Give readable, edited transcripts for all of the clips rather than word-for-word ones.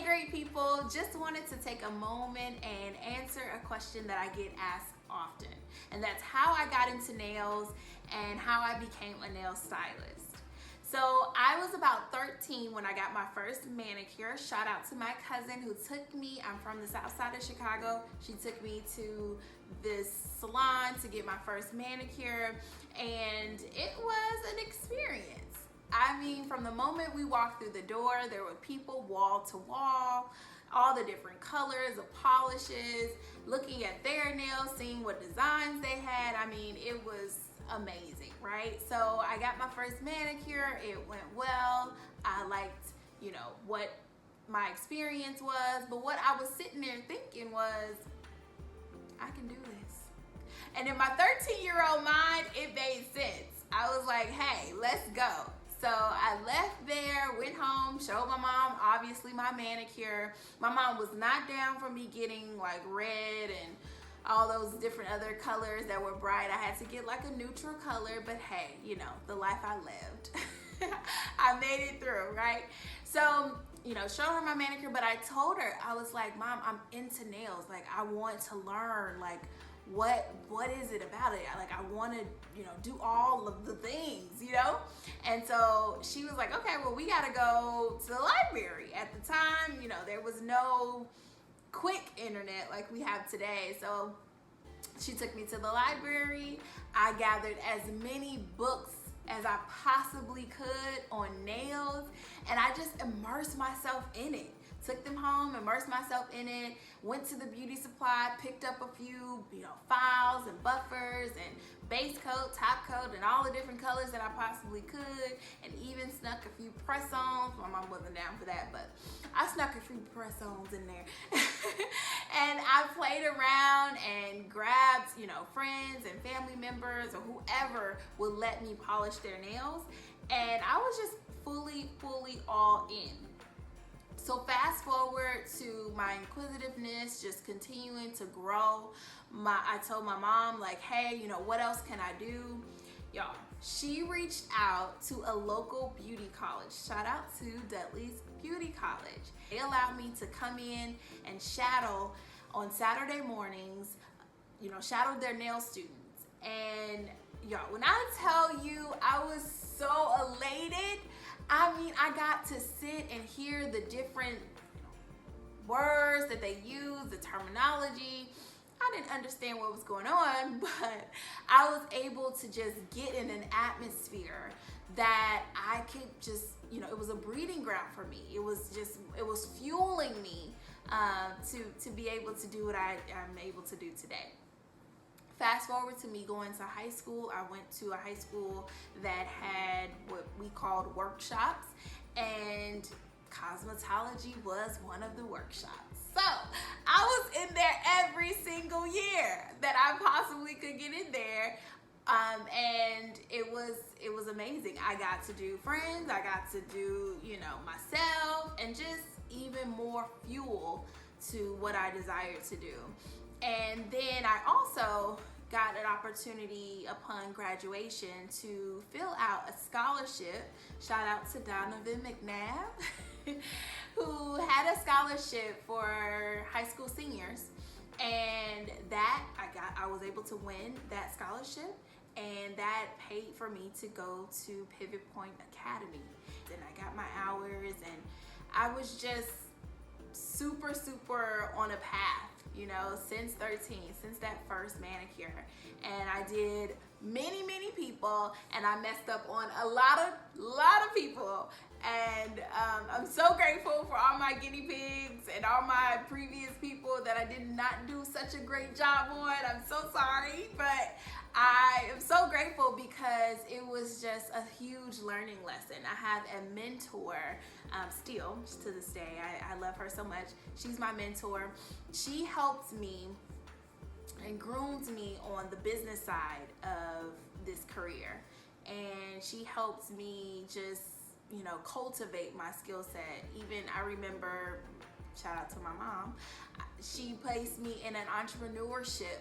great people. Just wanted to take a moment and answer a question that I get asked often. And that's how I got into nails and how I became a nail stylist. So I was about 13 when I got my first manicure. Shout out to my cousin who took me. I'm from the south side of Chicago. She took me to this salon to get my first manicure, and it was an experience. I mean, from the moment we walked through the door, there were people wall to wall, all the different colors of polishes, looking at their nails, seeing what designs they had. I mean, it was amazing, right? So I got my first manicure. It went well. I liked, what my experience was, but what I was sitting there thinking was, I can do this. And in my 13-year-old mind, it made sense. I was like, hey, let's go. So I left there, went home, showed my mom, obviously, my manicure. My mom was not down for me getting like red and all those different other colors that were bright. I had to get like a neutral color, but hey, the life I lived. I made it through, right? So, showed her my manicure, but I told her, I was like, Mom, I'm into nails. Like, I want to learn, like, what is it about it? I want to, do all of the things, And so she was like, okay, well, we got to go to the library. At the time, there was no quick internet like we have today. So she took me to the library. I gathered as many books as I possibly could on nails, and I just immersed myself in it. Took them home, immersed myself in it, went to the beauty supply, picked up a few, files and buffers and base coat, top coat, and all the different colors that I possibly could, and even snuck a few press-ons. My mom wasn't down for that, but I snuck a few press-ons in there. And I played around and grabbed, friends and family members or whoever would let me polish their nails, and I was just fully all in. So fast forward to my inquisitiveness just continuing to grow. I told my mom, like, hey, what else can I do? Y'all, she reached out to a local beauty college. Shout out to Dudley's Beauty College. They allowed me to come in and shadow on Saturday mornings, shadow their nail students. And y'all, when I tell you I was so elated, I mean, I got to sit and hear the different words that they use, the terminology. I didn't understand what was going on, but I was able to just get in an atmosphere that I could just, it was a breeding ground for me. It was fueling me to be able to do what I'm able to do today. Fast forward to me going to high school. I went to a high school that had what we called workshops, and cosmetology was one of the workshops. So I was in there every single year that I possibly could get in there. And it was amazing. I got to do friends, I got to do, myself, and just even more fuel to what I desired to do. And then I also got an opportunity upon graduation to fill out a scholarship. Shout out to Donovan McNabb, who had a scholarship for high school seniors. And that I was able to win that scholarship, and that paid for me to go to Pivot Point Academy. And I got my hours, and I was just super on a path, since 13, since that first manicure. And I did many people, and I messed up on a lot of people. And I'm so grateful for all my guinea pigs and all my previous people that I did not do such a great job on. I'm so sorry, but I am so grateful because it was just a huge learning lesson. I have a mentor still to this day. I love her so much. She's my mentor. She helped me and groomed me on the business side of this career. And she helped me just, cultivate my skill set. Even I remember, shout out to my mom, she placed me in an entrepreneurship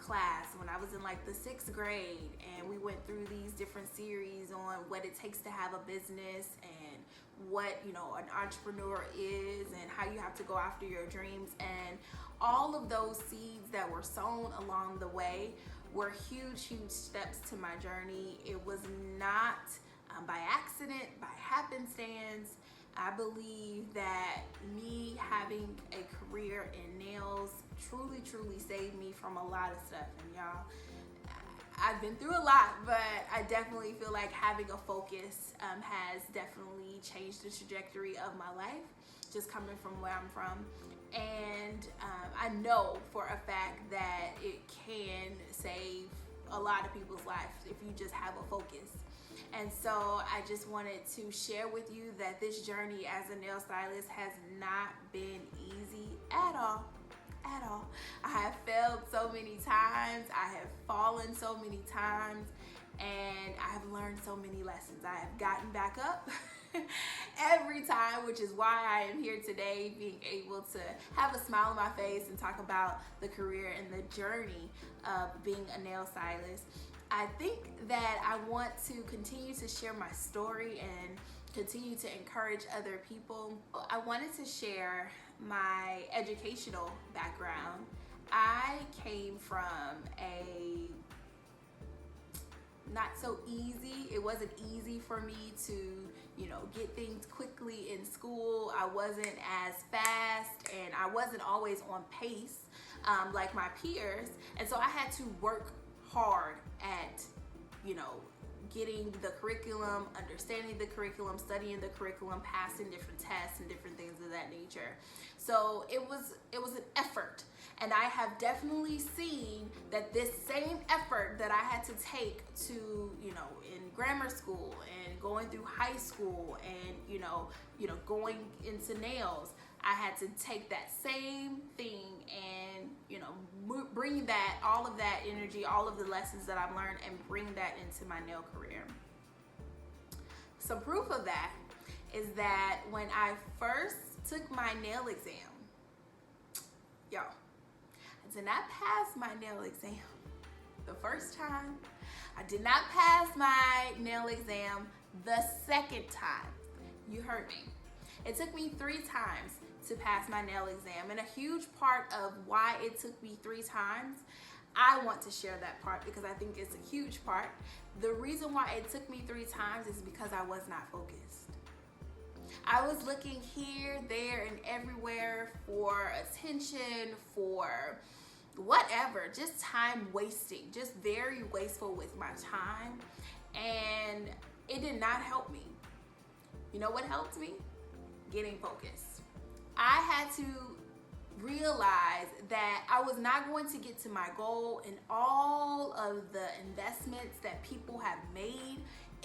class when I was in like the 6th grade, and we went through these different series on what it takes to have a business and what, you know, an entrepreneur is and how you have to go after your dreams. And all of those seeds that were sown along the way were huge, huge steps to my journey. It was not by accident, by happenstance. I believe that me having a career in nails truly, truly saved me from a lot of stuff. And y'all, I've been through a lot, but I definitely feel like having a focus has definitely changed the trajectory of my life, just coming from where I'm from. And I know for a fact that it can save a lot of people's lives if you just have a focus. And so I just wanted to share with you that this journey as a nail stylist has not been easy at all. At all. I have failed so many times. I have fallen so many times, and I have learned so many lessons. I have gotten back up every time, which is why I am here today, being able to have a smile on my face and talk about the career and the journey of being a nail stylist. I think that I want to continue to share my story and continue to encourage other people. I wanted to share my educational background. I came from a not so easy, it wasn't easy for me to, you know, get things quickly in school. I wasn't as fast and I wasn't always on pace like my peers. And so I had to work hard at, you know, getting the curriculum, understanding the curriculum, studying the curriculum, passing different tests and different things of that nature. So it was an effort. And I have definitely seen that this same effort that I had to take to, you know, in grammar school and going through high school and, you know, going into nails, I had to take that same thing and, you know, bring that, all of that energy, all of the lessons that I've learned, and bring that into my nail career. Some proof of that is that when I first took my nail exam, y'all, I did not pass my nail exam the first time. I did not pass my nail exam the second time. You heard me. It took me 3 times to pass my nail exam, and a huge part of why it took me 3 times, I want to share that part because I think it's a huge part. The reason why it took me 3 times is because I was not focused. I was looking here, there, and everywhere for attention, for whatever, just time wasting, just very wasteful with my time, and it did not help me. You know what helped me? Getting focused. I had to realize that I was not going to get to my goal, and all of the investments that people have made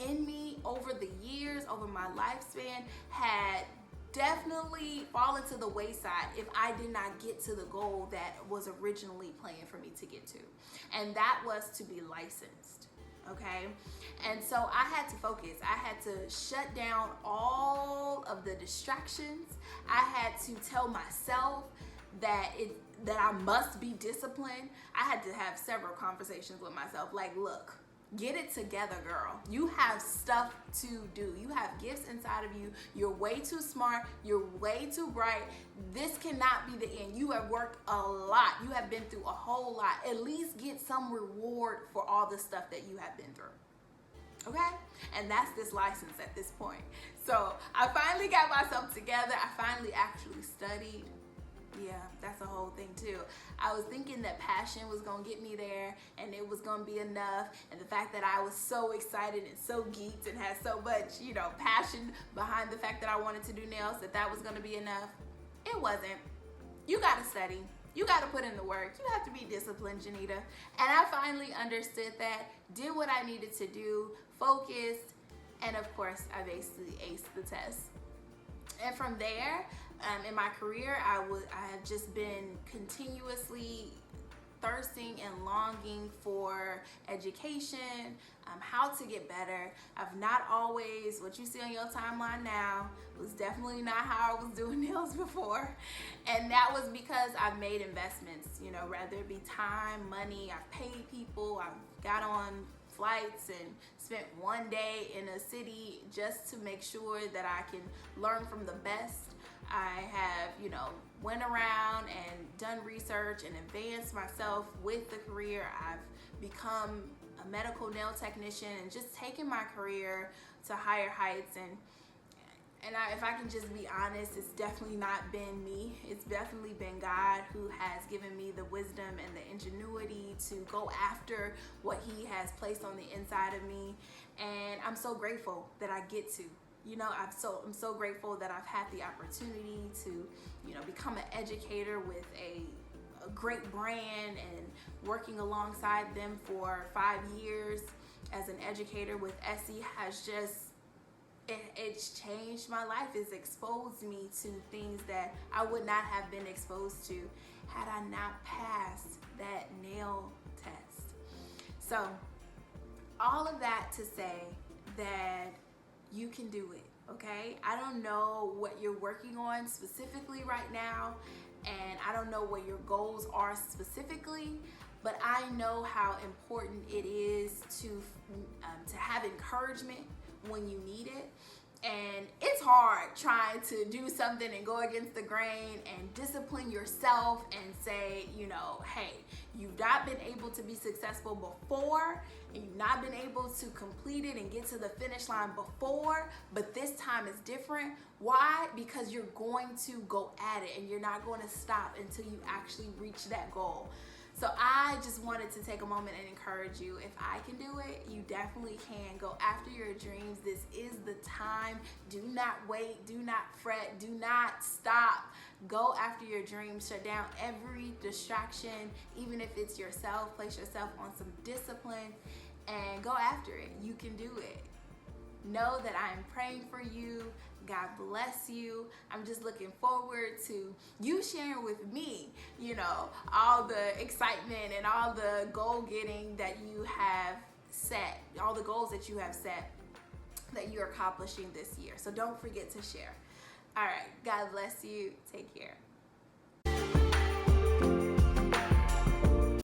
in me over the years, over my lifespan, had definitely fallen to the wayside if I did not get to the goal that was originally planned for me to get to. And that was to be licensed. Okay, and so I had to focus. I had to shut down all of the distractions. I had to tell myself that I must be disciplined. I had to have several conversations with myself, like, look, get it together, girl. You have stuff to do. You have gifts inside of you. You're way too smart. You're way too bright. This cannot be the end. You have worked a lot. You have been through a whole lot. At least get some reward for all the stuff that you have been through. Okay? And that's this license at this point. So I finally got myself together. I finally actually studied. Yeah, that's a whole thing too. I was thinking that passion was gonna get me there and it was gonna be enough, and the fact that I was so excited and so geeked and had so much, you know, passion behind the fact that I wanted to do nails, that was gonna be enough. It wasn't. You gotta study. You gotta put in the work. You have to be disciplined, Janita. And I finally understood that, did what I needed to do, focused, and of course, I basically aced the test. And from there, in my career, I have just been continuously thirsting and longing for education, how to get better. I've not always, what you see on your timeline now, was definitely not how I was doing nails before. And that was because I've made investments, you know, whether it be time, money, I've paid people, I've got on flights and spent one day in a city just to make sure that I can learn from the best. I have, went around and done research and advanced myself with the career. I've become a medical nail technician and just taken my career to higher heights. And if I can just be honest, it's definitely not been me. It's definitely been God who has given me the wisdom and the ingenuity to go after what He has placed on the inside of me. And I'm so grateful that I get to. I'm so grateful that I've had the opportunity to, become an educator with a great brand and working alongside them for 5 years as an educator with Essie has just, it's changed my life. It's exposed me to things that I would not have been exposed to had I not passed that nail test. So all of that to say that you can do it, okay? I don't know what you're working on specifically right now, and I don't know what your goals are specifically, but I know how important it is to have encouragement when you need it. And it's hard trying to do something and go against the grain and discipline yourself and say, hey, you've not been able to be successful before and you've not been able to complete it and get to the finish line before, but this time is different. Why? Because you're going to go at it and you're not going to stop until you actually reach that goal. So I just wanted to take a moment and encourage you. If I can do it, you definitely can. Go after your dreams. This is the time. Do not wait. Do not fret. Do not stop. Go after your dreams. Shut down every distraction, even if it's yourself. Place yourself on some discipline and go after it. You can do it. Know that I am praying for you. God bless you. I'm just looking forward to you sharing with me, all the excitement and all the goal getting that you have set, all the goals that you have set that you're accomplishing this year. So don't forget to share. All right. God bless you. Take care.